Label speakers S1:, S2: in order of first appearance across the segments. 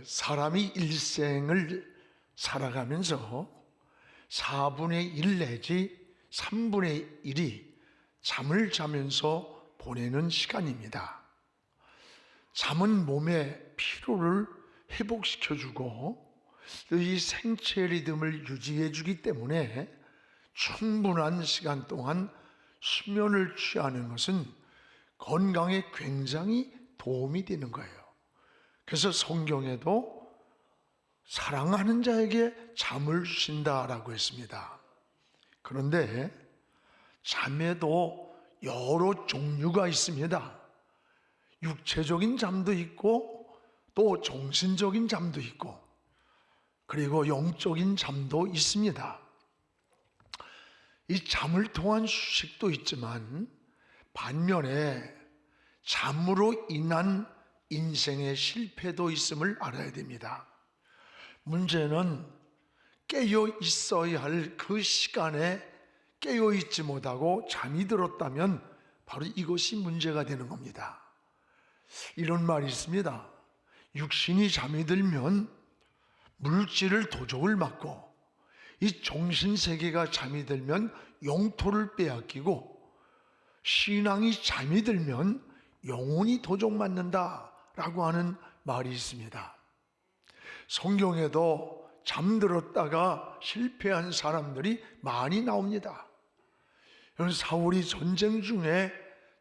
S1: 사람이 일생을 살아가면서 4분의 1 내지 3분의 1이 잠을 자면서 보내는 시간입니다. 잠은 몸의 피로를 회복시켜주고 이 생체 리듬을 유지해주기 때문에 충분한 시간 동안 수면을 취하는 것은 건강에 굉장히 도움이 되는 거예요. 그래서 성경에도 사랑하는 자에게 잠을 주신다라고 했습니다. 그런데 잠에도 여러 종류가 있습니다. 육체적인 잠도 있고 또 정신적인 잠도 있고 그리고 영적인 잠도 있습니다. 이 잠을 통한 휴식도 있지만 반면에 잠으로 인한 인생의 실패도 있음을 알아야 됩니다. 문제는 깨어 있어야 할 그 시간에 깨어 있지 못하고 잠이 들었다면 바로 이것이 문제가 되는 겁니다. 이런 말이 있습니다. 육신이 잠이 들면 물질을 도적을 맞고 이 정신세계가 잠이 들면 영토를 빼앗기고 신앙이 잠이 들면 영혼이 도적 맞는다라고 하는 말이 있습니다. 성경에도 잠들었다가 실패한 사람들이 많이 나옵니다. 사울이 전쟁 중에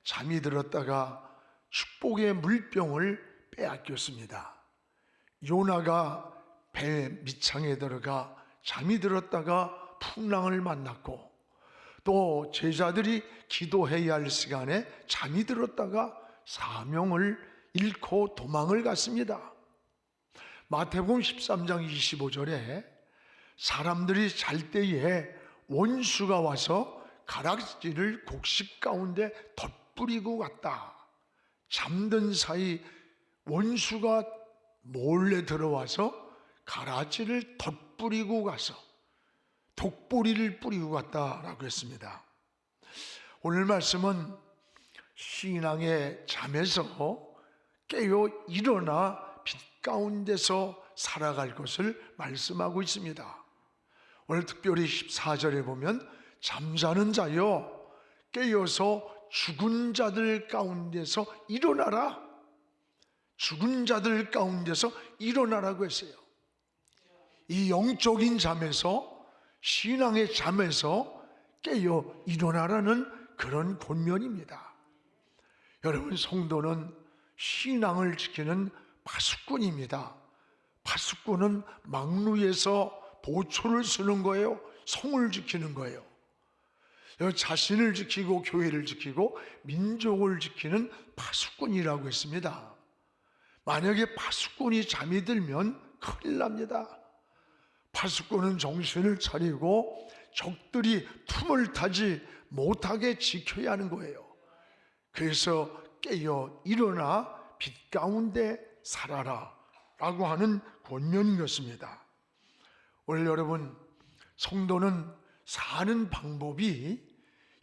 S1: 잠이 들었다가 축복의 물병을 빼앗겼습니다. 요나가 배 밑창에 들어가 잠이 들었다가 풍랑을 만났고 또 제자들이 기도해야 할 시간에 잠이 들었다가 사명을 잃고 도망을 갔습니다. 마태복음 13장 25절에 사람들이 잘 때에 원수가 와서 가락지를 곡식 가운데 덧뿌리고 갔다. 잠든 사이 원수가 몰래 들어와서 가라지를 덧뿌리고 가서 독보리를 뿌리고 갔다라고 했습니다. 오늘 말씀은 신앙의 잠에서 깨어 일어나 빛 가운데서 살아갈 것을 말씀하고 있습니다. 오늘 특별히 14절에 보면 잠자는 자여 깨어서 죽은 자들 가운데서 일어나라. 죽은 자들 가운데서 일어나라고 했어요. 이 영적인 잠에서 신앙의 잠에서 깨어 일어나라는 그런 권면입니다. 여러분, 성도는 신앙을 지키는 파수꾼입니다. 파수꾼은 망루에서 보초를 쓰는 거예요. 성을 지키는 거예요. 자신을 지키고 교회를 지키고 민족을 지키는 파수꾼이라고 했습니다. 만약에 파수꾼이 잠이 들면 큰일 납니다. 파수꾼은 정신을 차리고 적들이 틈을 타지 못하게 지켜야 하는 거예요. 그래서 깨어 일어나 빛 가운데 살아라 라고 하는 권면인 것입니다. 오늘 여러분, 성도는 사는 방법이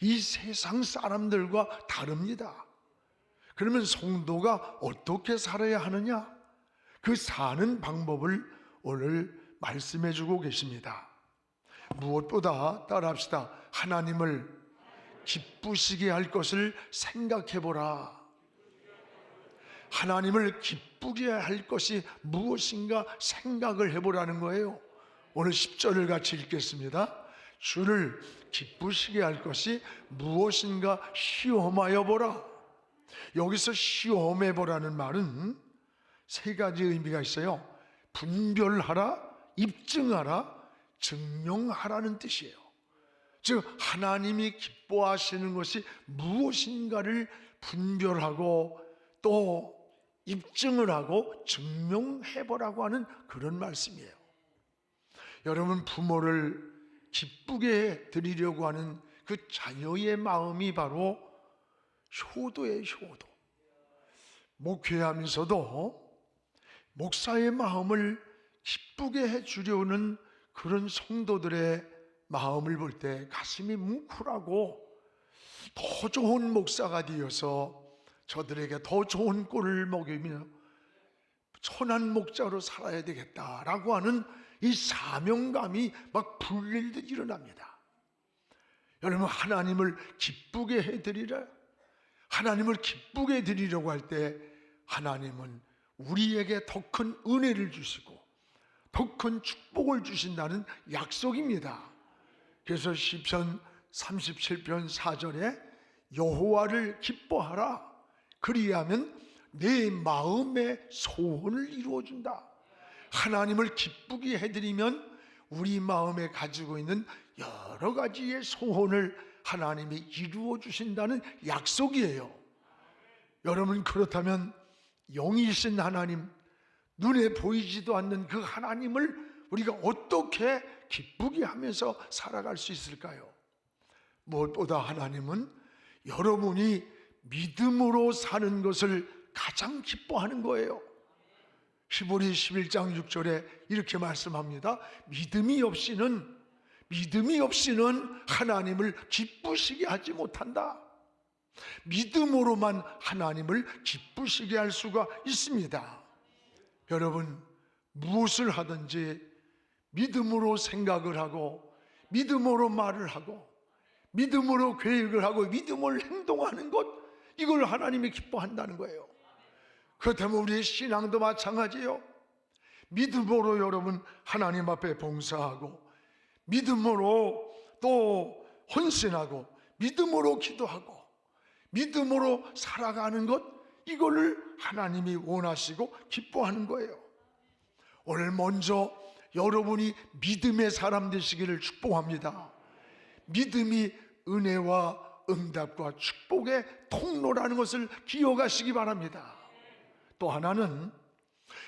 S1: 이 세상 사람들과 다릅니다. 그러면 성도가 어떻게 살아야 하느냐? 그 사는 방법을 오늘 말씀해 주고 계십니다. 무엇보다 따라합시다. 하나님을 기쁘시게 할 것을 생각해 보라. 하나님을 기쁘게 할 것이 무엇인가 생각을 해보라는 거예요. 오늘 10절을 같이 읽겠습니다. 주를 기쁘시게 할 것이 무엇인가 시험하여 보라. 여기서 시험해 보라는 말은 세 가지 의미가 있어요. 분별하라, 입증하라, 증명하라는 뜻이에요. 즉 하나님이 기뻐하시는 것이 무엇인가를 분별하고 또 입증을 하고 증명해 보라고 하는 그런 말씀이에요. 여러분, 부모를 기쁘게 드리려고 하는 그 자녀의 마음이 바로 효도예요. 효도. 목회하면서도 목사의 마음을 기쁘게 해주려는 그런 성도들의 마음을 볼 때 가슴이 뭉클하고 더 좋은 목사가 되어서 저들에게 더 좋은 꼴을 먹이며 선한 목자로 살아야 되겠다라고 하는 이 사명감이 막 불릴듯 일어납니다. 여러분, 하나님을 기쁘게 해드리라, 하나님을 기쁘게 드리려고 할 때 하나님은 우리에게 더 큰 은혜를 주시고 더 큰 축복을 주신다는 약속입니다. 그래서 시편 37편 4절에 여호와를 기뻐하라, 그리하면 내 마음의 소원을 이루어준다. 하나님을 기쁘게 해드리면 우리 마음에 가지고 있는 여러 가지의 소원을 하나님이 이루어 주신다는 약속이에요. 여러분, 그렇다면 영이신 하나님, 눈에 보이지도 않는 그 하나님을 우리가 어떻게 기쁘게 하면서 살아갈 수 있을까요? 무엇보다 하나님은 여러분이 믿음으로 사는 것을 가장 기뻐하는 거예요. 히브리 11장 6절에 이렇게 말씀합니다. 믿음이 없이는 하나님을 기쁘시게 하지 못한다. 믿음으로만 하나님을 기쁘시게 할 수가 있습니다. 여러분, 무엇을 하든지 믿음으로 생각을 하고 믿음으로 말을 하고 믿음으로 계획을 하고 믿음으로 행동하는 것, 이걸 하나님이 기뻐한다는 거예요. 그렇다면 우리의 신앙도 마찬가지예요. 믿음으로 여러분 하나님 앞에 봉사하고 믿음으로 또 헌신하고 믿음으로 기도하고 믿음으로 살아가는 것, 이거를 하나님이 원하시고 기뻐하는 거예요. 오늘 먼저 여러분이 믿음의 사람 되시기를 축복합니다. 믿음이 은혜와 응답과 축복의 통로라는 것을 기억하시기 바랍니다. 또 하나는,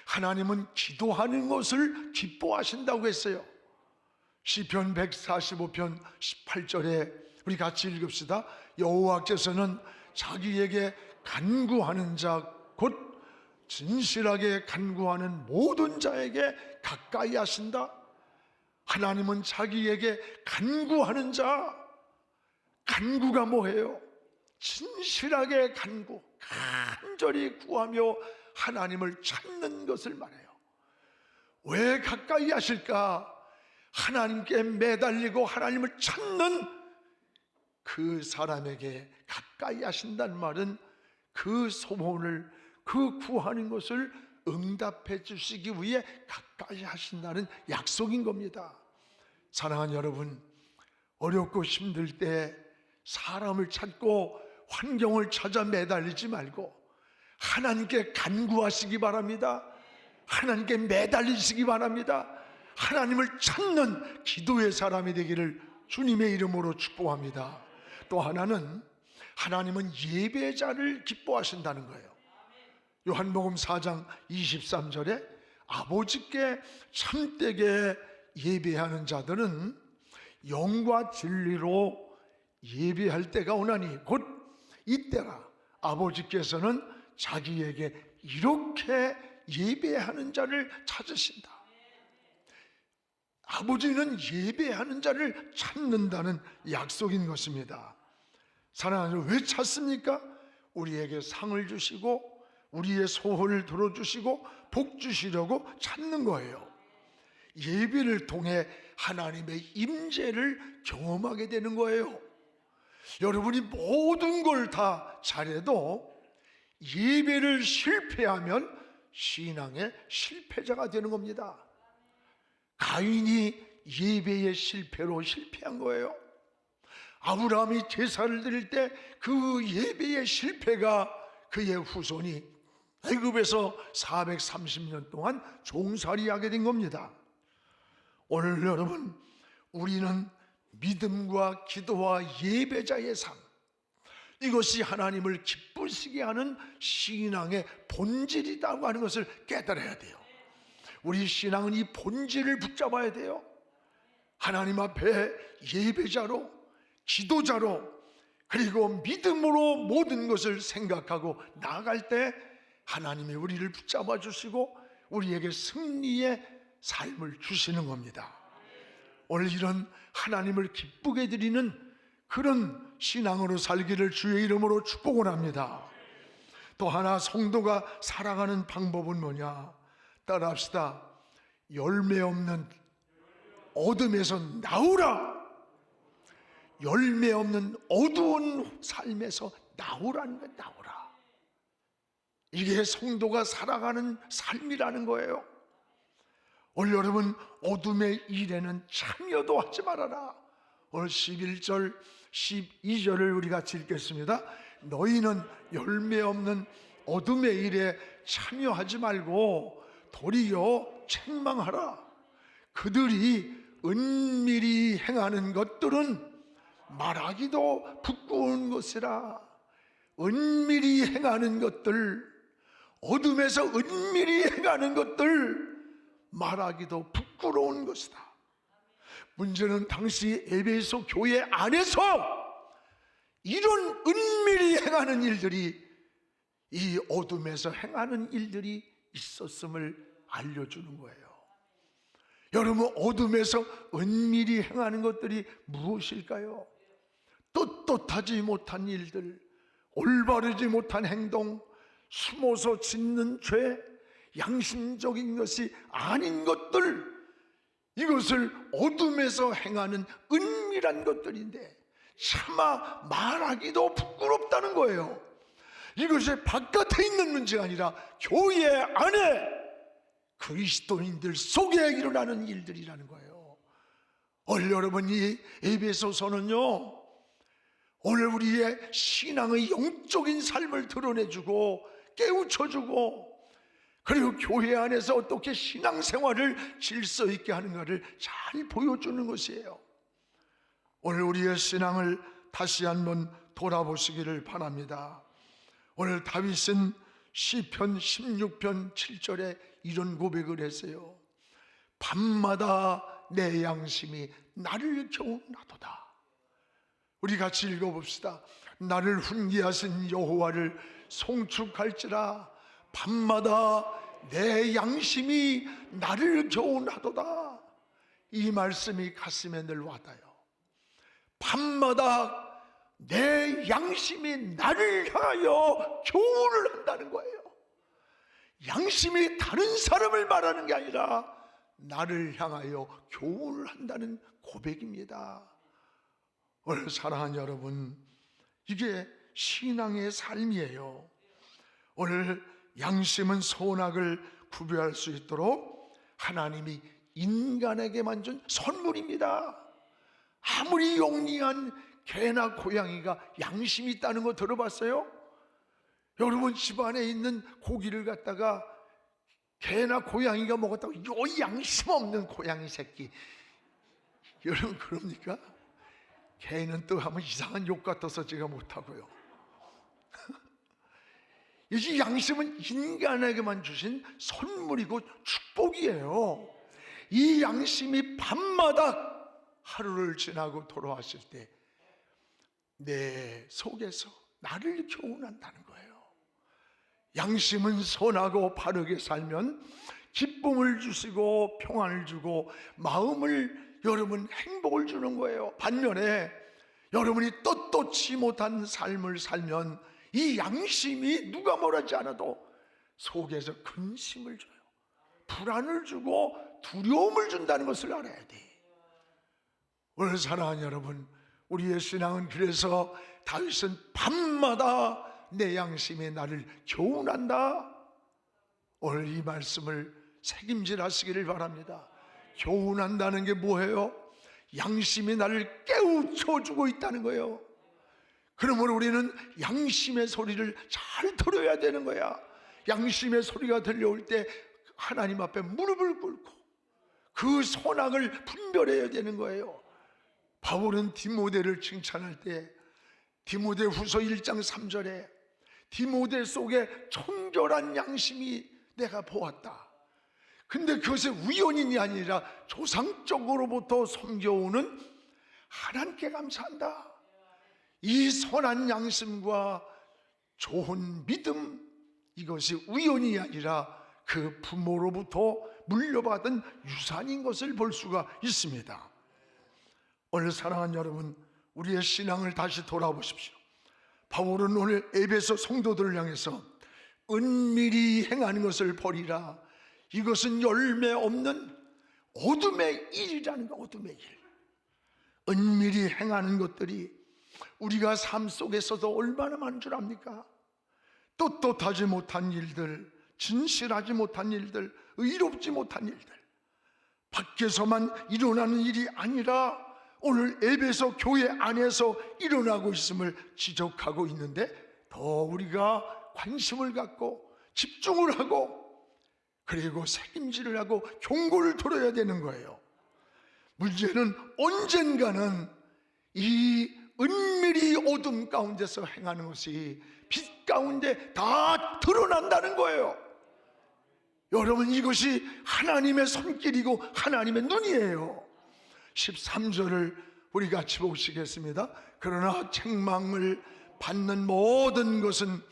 S1: 하나님은 기도하는 것을 기뻐하신다고 했어요. 시편 145편 18절에 우리 같이 읽읍시다. 여호와께서는 자기에게 간구하는 자, 곧 진실하게 간구하는 모든 자에게 가까이 하신다. 하나님은 자기에게 간구하는 자, 간구가 뭐예요? 진실하게 간구, 간절히 구하며 하나님을 찾는 것을 말해요. 왜 가까이 하실까? 하나님께 매달리고 하나님을 찾는 그 사람에게 가까이 하신다는 말은 그 소원을, 그 구하는 것을 응답해 주시기 위해 가까이 하신다는 약속인 겁니다. 사랑하는 여러분, 어렵고 힘들 때 사람을 찾고 환경을 찾아 매달리지 말고 하나님께 간구하시기 바랍니다. 하나님께 매달리시기 바랍니다. 하나님을 찾는 기도의 사람이 되기를 주님의 이름으로 축복합니다. 또 하나는, 하나님은 예배자를 기뻐하신다는 거예요. 요한복음 4장 23절에 아버지께 참되게 예배하는 자들은 영과 진리로 예배할 때가 오나니, 곧 이때라 아버지께서는 자기에게 이렇게 예배하는 자를 찾으신다. 아버지는 예배하는 자를 찾는다는 약속인 것입니다. 사랑하는, 왜 찾습니까? 우리에게 상을 주시고 우리의 소원을 들어주시고 복 주시려고 찾는 거예요. 예배를 통해 하나님의 임재를 경험하게 되는 거예요. 여러분이 모든 걸 다 잘해도 예배를 실패하면 신앙의 실패자가 되는 겁니다. 가인이 예배의 실패로 실패한 거예요. 아브라함이 제사를 드릴 때 그 예배의 실패가 그의 후손이 애굽에서 430년 동안 종살이하게 된 겁니다. 오늘 여러분, 우리는 믿음과 기도와 예배자의 삶, 이것이 하나님을 기쁘시게 하는 신앙의 본질이라고 하는 것을 깨달아야 돼요. 우리 신앙은 이 본질을 붙잡아야 돼요. 하나님 앞에 예배자로, 기도자로, 그리고 믿음으로 모든 것을 생각하고 나아갈 때 하나님이 우리를 붙잡아 주시고 우리에게 승리의 삶을 주시는 겁니다. 오늘 이런 하나님을 기쁘게 드리는 그런 신앙으로 살기를 주의 이름으로 축복을 합니다. 또 하나, 성도가 살아가는 방법은 뭐냐? 따라합시다. 열매 없는 어둠에서 나오라. 열매 없는 어두운 삶에서 나오라는 거예요. 나오라. 이게 성도가 살아가는 삶이라는 거예요. 오늘 여러분, 어둠의 일에는 참여도 하지 말아라. 오늘 11절 12절을 우리 같이 읽겠습니다. 너희는 열매 없는 어둠의 일에 참여하지 말고 도리어 책망하라. 그들이 은밀히 행하는 것들은 말하기도 부끄러운 것이라. 은밀히 행하는 것들, 어둠에서 은밀히 행하는 것들, 말하기도 부끄러운 것이다. 문제는 당시 에베소 교회 안에서 이런 은밀히 행하는 일들이, 이 어둠에서 행하는 일들이 있었음을 알려주는 거예요. 여러분, 어둠에서 은밀히 행하는 것들이 무엇일까요? 떳떳하지 못한 일들, 올바르지 못한 행동, 숨어서 짓는 죄, 양심적인 것이 아닌 것들, 이것을 어둠에서 행하는 은밀한 것들인데 차마 말하기도 부끄럽다는 거예요. 이것이 바깥에 있는 문제가 아니라 교회 안에 그리스도인들 속에 일어나는 일들이라는 거예요. 오늘 여러분이 에베소서는요, 오늘 우리의 신앙의 영적인 삶을 드러내주고 깨우쳐주고, 그리고 교회 안에서 어떻게 신앙생활을 질서 있게 하는가를 잘 보여주는 것이에요. 오늘 우리의 신앙을 다시 한번 돌아보시기를 바랍니다. 오늘 다윗은 시편 16편 7절에 이런 고백을 했어요. 밤마다 내 양심이 나를 겨운하도다. 우리 같이 읽어봅시다. 나를 훈계하신 여호와를 송축할지라. 밤마다 내 양심이 나를 겨운하도다. 이 말씀이 가슴에 늘 와닿아요. 밤마다 내 양심이 나를 향하여 교훈을 한다는 거예요. 양심이 다른 사람을 말하는 게 아니라 나를 향하여 교훈을 한다는 고백입니다. 오늘 사랑하는 여러분, 이게 신앙의 삶이에요. 오늘 양심은 선악을 구별할 수 있도록 하나님이 인간에게만 준 선물입니다. 아무리 영리한 개나 고양이가 양심이 있다는 거 들어봤어요? 여러분, 집안에 있는 고기를 갖다가 개나 고양이가 먹었다고 요 양심 없는 고양이 새끼, 여러분 그럽니까? 개는 또 하면 이상한 욕 같아서 제가 못하고요. 이 양심은 인간에게만 주신 선물이고 축복이에요. 이 양심이 밤마다 하루를 지나고 돌아왔을 때 내 속에서 나를 교훈한다는 거예요. 양심은 선하고 바르게 살면 기쁨을 주시고 평안을 주고 마음을, 여러분 행복을 주는 거예요. 반면에 여러분이 떳떳지 못한 삶을 살면 이 양심이 누가 뭐라지 않아도 속에서 근심을 줘요. 불안을 주고 두려움을 준다는 것을 알아야 돼. 오늘 사랑하는 여러분, 우리의 신앙은 그래서 다윗은 밤마다 내 양심이 나를 교훈한다. 오늘 이 말씀을 책임질하시기를 바랍니다. 교훈한다는 게 뭐예요? 양심이 나를 깨우쳐주고 있다는 거예요. 그러므로 우리는 양심의 소리를 잘 들어야 되는 거야. 양심의 소리가 들려올 때 하나님 앞에 무릎을 꿇고 그 선악을 분별해야 되는 거예요. 바울은 디모데를 칭찬할 때 디모데 후서 1장 3절에 디모데 속에 청결한 양심이 내가 보았다. 근데 그것이 우연이 아니라 조상적으로부터 섬겨오는 하나님께 감사한다. 이 선한 양심과 좋은 믿음, 이것이 우연이 아니라 그 부모로부터 물려받은 유산인 것을 볼 수가 있습니다. 오늘 사랑하는 여러분, 우리의 신앙을 다시 돌아보십시오. 바울은 오늘 에베소 성도들을 향해서 은밀히 행하는 것을 버리라, 이것은 열매 없는 어둠의 일이라는 거예요. 어둠의 일. 은밀히 행하는 것들이 우리가 삶 속에서도 얼마나 많은 줄 압니까? 떳떳하지 못한 일들, 진실하지 못한 일들, 의롭지 못한 일들, 밖에서만 일어나는 일이 아니라 오늘 에베소 교회 안에서 일어나고 있음을 지적하고 있는데, 더 우리가 관심을 갖고 집중을 하고 그리고 책임질을 하고 경고를 들어야 되는 거예요. 문제는 언젠가는 이 은밀히 어둠 가운데서 행하는 것이 빛 가운데 다 드러난다는 거예요. 여러분, 이것이 하나님의 손길이고 하나님의 눈이에요. 13절을 우리 같이 보시겠습니다. 그러나 책망을 받는 모든 것은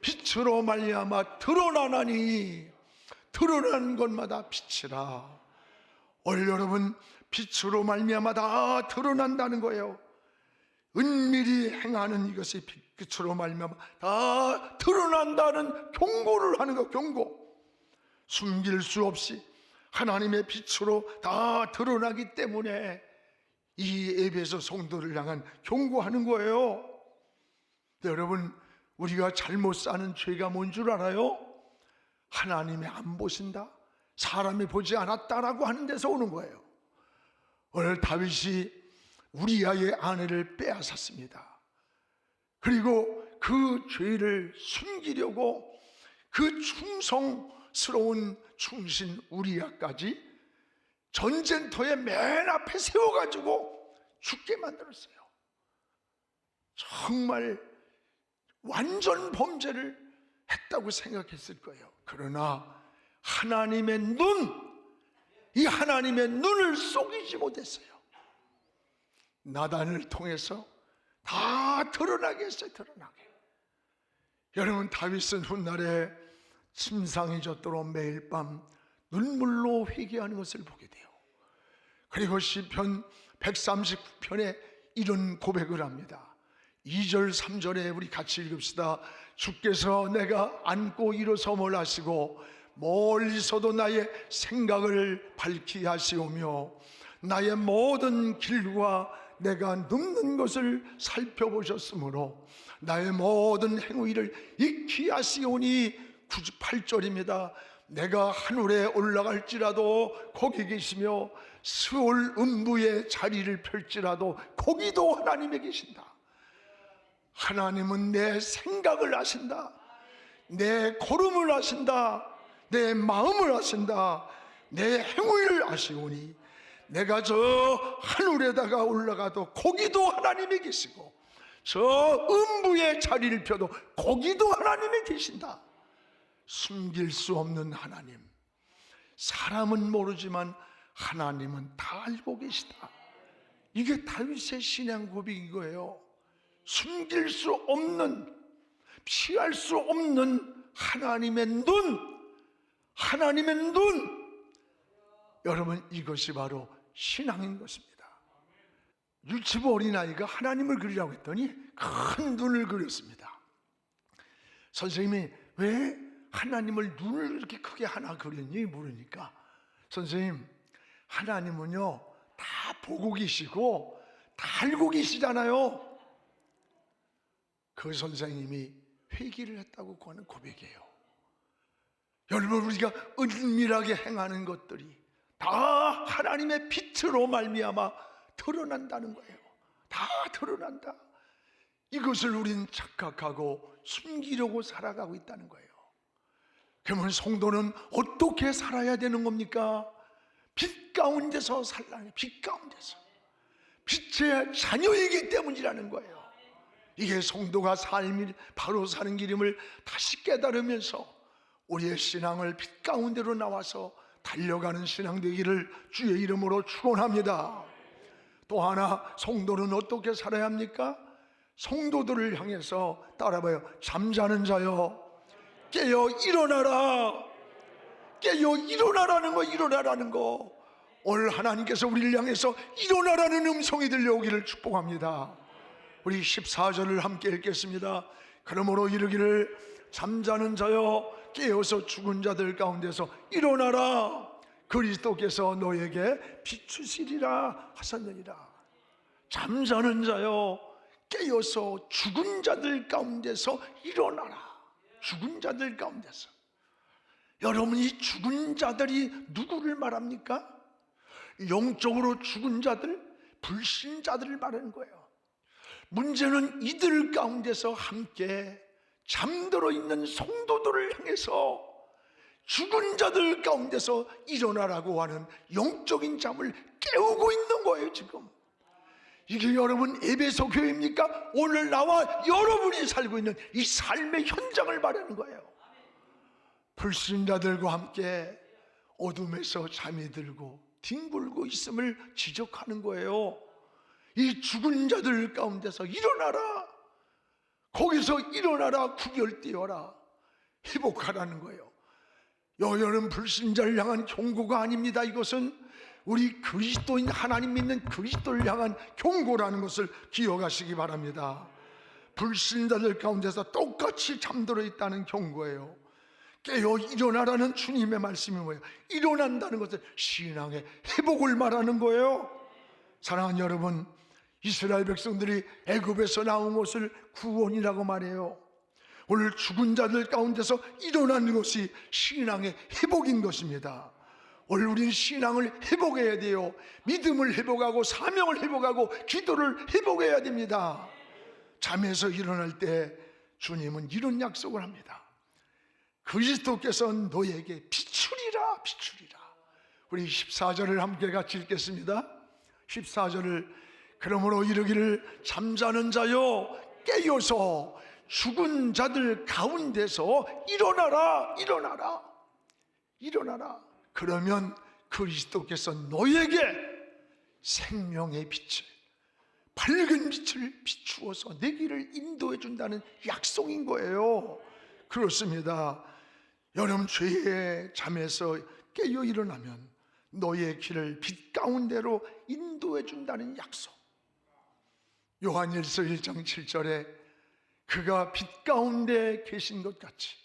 S1: 빛으로 말미암아 드러나나니, 드러나는 것마다 빛이라. 오늘 여러분, 빛으로 말미암아 다 드러난다는 거예요. 은밀히 행하는 이것이 빛으로 말미암아 다 드러난다는 경고를 하는 거. 경고. 숨길 수 없이 하나님의 빛으로 다 드러나기 때문에 이 에베소 성도를 향한 경고하는 거예요. 여러분, 우리가 잘못 사는 죄가 뭔 줄 알아요? 하나님이 안 보신다, 사람이 보지 않았다라고 하는 데서 오는 거예요. 오늘 다윗이 우리아의 아내를 빼앗았습니다. 그리고 그 죄를 숨기려고 그 충성스러운 충신 우리아까지 전쟁터의 맨 앞에 세워가지고 죽게 만들었어요. 정말 완전 범죄를 했다고 생각했을 거예요. 그러나 하나님의 눈, 이 하나님의 눈을 속이지 못했어요. 나단을 통해서 다 드러나게 했어요. 드러나게. 여러분, 다윗은 훗날에 침상이 젖도록 매일 밤 눈물로 회개하는 것을 보게 돼요. 그리고 시편 139편에 이런 고백을 합니다. 2절 3절에 우리 같이 읽읍시다. 주께서 내가 앉고 일어섬을 하시고 멀리서도 나의 생각을 밝히 하시오며 나의 모든 길과 내가 눕는 것을 살펴보셨으므로 나의 모든 행위를 익히 하시오니. 98절입니다. 내가 하늘에 올라갈지라도 거기 계시며 스올 음부의 자리를 펼지라도 거기도 하나님이 계신다. 하나님은 내 생각을 아신다, 내 걸음을 아신다, 내 마음을 아신다, 내 행위를 아시오니 내가 저 하늘에다가 올라가도 거기도 하나님이 계시고 저 음부의 자리를 펴도 거기도 하나님이 계신다. 숨길 수 없는 하나님, 사람은 모르지만 하나님은 다 알고 계시다. 이게 다윗의 신앙 고백인 거예요. 숨길 수 없는, 피할 수 없는 하나님의 눈, 하나님의 눈. 여러분, 이것이 바로 신앙인 것입니다. 유치부 어린아이가 하나님을 그리라고 했더니 큰 눈을 그렸습니다. 선생님이 왜 하나님을 눈을 이렇게 크게 하나 그렸니 물으니까, 선생님, 하나님은요 다 보고 계시고 다 알고 계시잖아요. 그 선생님이 회개를 했다고 하는 고백이에요. 여러분, 우리가 은밀하게 행하는 것들이 다 하나님의 빛으로 말미암아 드러난다는 거예요. 다 드러난다. 이것을 우리는 착각하고 숨기려고 살아가고 있다는 거예요. 그러면 성도는 어떻게 살아야 되는 겁니까? 빛 가운데서 살라는, 빛 가운데서. 빛의 자녀이기 때문이라는 거예요. 이게 성도가 삶이 바로 사는 길임을 다시 깨달으면서 우리의 신앙을 빛 가운데로 나와서 달려가는 신앙 되기를 주의 이름으로 축원합니다. 또 하나, 성도는 어떻게 살아야 합니까? 성도들을 향해서 따라봐요. 잠자는 자여 깨어 일어나라. 깨어 일어나라는 거, 일어나라는 거. 오늘 하나님께서 우리를 향해서 일어나라는 음성이 들려오기를 축복합니다. 우리 14절을 함께 읽겠습니다. 그러므로 이르기를 잠자는 자여 깨어서 죽은 자들 가운데서 일어나라, 그리스도께서 너에게 비추시리라 하셨느니라. 잠자는 자여 깨어서 죽은 자들 가운데서 일어나라. 죽은 자들 가운데서. 여러분, 이 죽은 자들이 누구를 말합니까? 영적으로 죽은 자들, 불신자들을 말하는 거예요. 문제는 이들 가운데서 함께 잠들어 있는 성도들을 향해서 죽은 자들 가운데서 일어나라고 하는 영적인 잠을 깨우고 있는 거예요. 지금 이게 여러분 에베소 교회입니까? 오늘 나와 여러분이 살고 있는 이 삶의 현장을 말하는 거예요. 불신자들과 함께 어둠에서 잠이 들고 뒹굴고 있음을 지적하는 거예요. 이 죽은 자들 가운데서 일어나라, 거기서 일어나라, 구별되어라, 회복하라는 거예요. 여러분, 불신자를 향한 경고가 아닙니다. 이것은 우리 그리스도인, 하나님 믿는 그리스도를 향한 경고라는 것을 기억하시기 바랍니다. 불신자들 가운데서 똑같이 잠들어 있다는 경고예요. 깨어 일어나라는 주님의 말씀이 뭐예요? 일어난다는 것은 신앙의 회복을 말하는 거예요. 사랑하는 여러분, 이스라엘 백성들이 애굽에서 나온 것을 구원이라고 말해요. 오늘 죽은 자들 가운데서 일어나는 것이 신앙의 회복인 것입니다. 오늘 우리는 신앙을 회복해야 돼요. 믿음을 회복하고 사명을 회복하고 기도를 회복해야 됩니다. 잠에서 일어날 때 주님은 이런 약속을 합니다. 그리스도께서 너에게 비추리라, 비추리라. 우리 14절을 함께 같이 읽겠습니다. 14절을 그러므로 이르기를 잠자는 자여 깨어서 죽은 자들 가운데서 일어나라, 일어나라, 일어나라. 그러면 그리스도께서 너에게 생명의 빛을, 밝은 빛을 비추어서 내 길을 인도해 준다는 약속인 거예요. 그렇습니다. 여러분, 죄의 잠에서 깨어 일어나면 너의 길을 빛 가운데로 인도해 준다는 약속. 요한일서 1장 7절에 그가 빛 가운데 계신 것 같이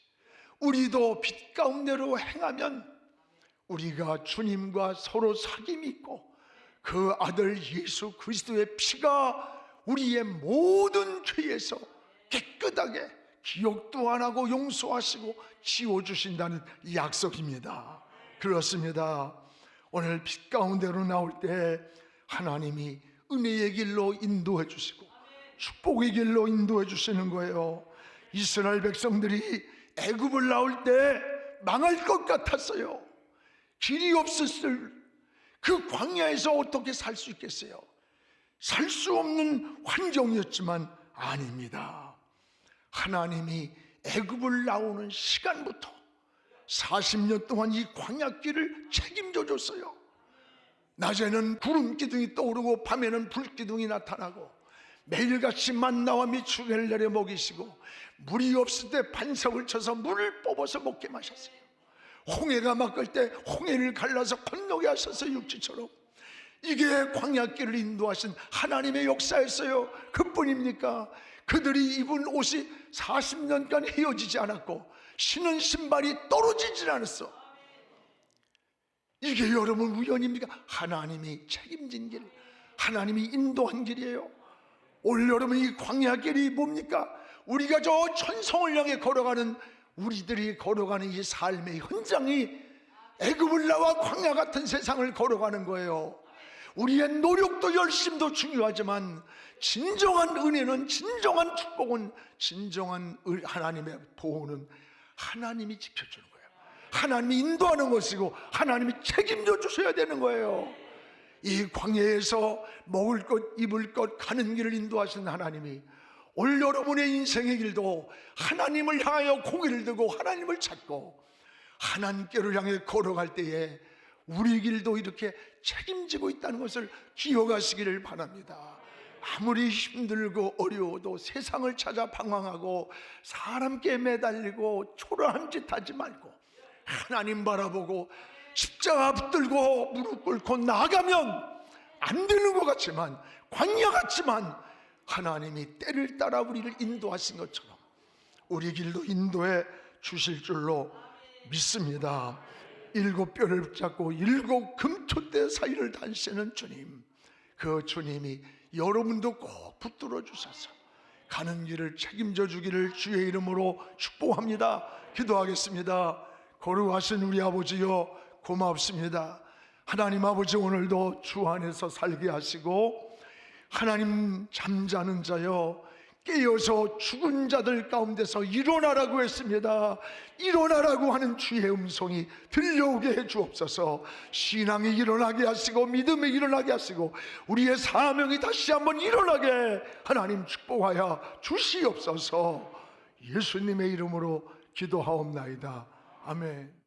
S1: 우리도 빛 가운데로 행하면 우리가 주님과 서로 사귐이 있고 그 아들 예수 그리스도의 피가 우리의 모든 죄에서 깨끗하게 기억도 안 하고 용서하시고 지워주신다는 약속입니다. 그렇습니다. 오늘 빛 가운데로 나올 때 하나님이 은혜의 길로 인도해 주시고 축복의 길로 인도해 주시는 거예요. 이스라엘 백성들이 애굽을 나올 때 망할 것 같았어요. 길이 없었을 그 광야에서 어떻게 살 수 있겠어요? 살 수 없는 환경이었지만 아닙니다. 하나님이 애굽을 나오는 시간부터 40년 동안 이 광야길을 책임져 줬어요. 낮에는 구름 기둥이 떠오르고 밤에는 불 기둥이 나타나고 매일같이 만나와 미추개를 내려 먹이시고 물이 없을 때 반석을 쳐서 물을 뽑아서 먹게 마셨어요. 홍해가 막을 때 홍해를 갈라서 건너게 하셔서 육지처럼. 이게 광야길을 인도하신 하나님의 역사였어요. 그뿐입니까? 그들이 입은 옷이 40년간 헤어지지 않았고 신은 신발이 떨어지질 않았어. 이게 여러분 우연입니까? 하나님이 책임진 길, 하나님이 인도한 길이에요. 오늘 여러분 이 광야길이 뭡니까? 우리가 저 천성을 향해 걸어가는, 우리들이 걸어가는 이 삶의 현장이 애굽을 나와 광야 같은 세상을 걸어가는 거예요. 우리의 노력도 열심도 중요하지만 진정한 은혜는, 진정한 축복은, 진정한 하나님의 보호는 하나님이 지켜주는 거예요. 하나님이 인도하는 것이고 하나님이 책임져 주셔야 되는 거예요. 이 광야에서 먹을 것, 입을 것, 가는 길을 인도하신 하나님이 오늘 여러분의 인생의 길도 하나님을 향하여 고개를 들고 하나님을 찾고 하나님께로 향해 걸어갈 때에 우리 길도 이렇게 책임지고 있다는 것을 기억하시기를 바랍니다. 아무리 힘들고 어려워도 세상을 찾아 방황하고 사람께 매달리고 초라한 짓 하지 말고 하나님 바라보고 십자가 붙들고 무릎 꿇고 나아가면 안 되는 것 같지만, 광야 같지만 하나님이 때를 따라 우리를 인도하신 것처럼 우리 길도 인도해 주실 줄로 믿습니다. 7뼈를 붙잡고 7 금토대 사이를 다니시는 주님, 그 주님이 여러분도 꼭 붙들어 주셔서 가는 길을 책임져 주기를 주의 이름으로 축복합니다. 기도하겠습니다. 거룩하신 우리 아버지여, 고맙습니다. 하나님 아버지, 오늘도 주 안에서 살게 하시고 하나님, 잠자는 자여 깨어서 죽은 자들 가운데서 일어나라고 했습니다. 일어나라고 하는 주의 음성이 들려오게 해 주옵소서. 신앙이 일어나게 하시고 믿음이 일어나게 하시고 우리의 사명이 다시 한번 일어나게 하나님 축복하여 주시옵소서. 예수님의 이름으로 기도하옵나이다. 아멘.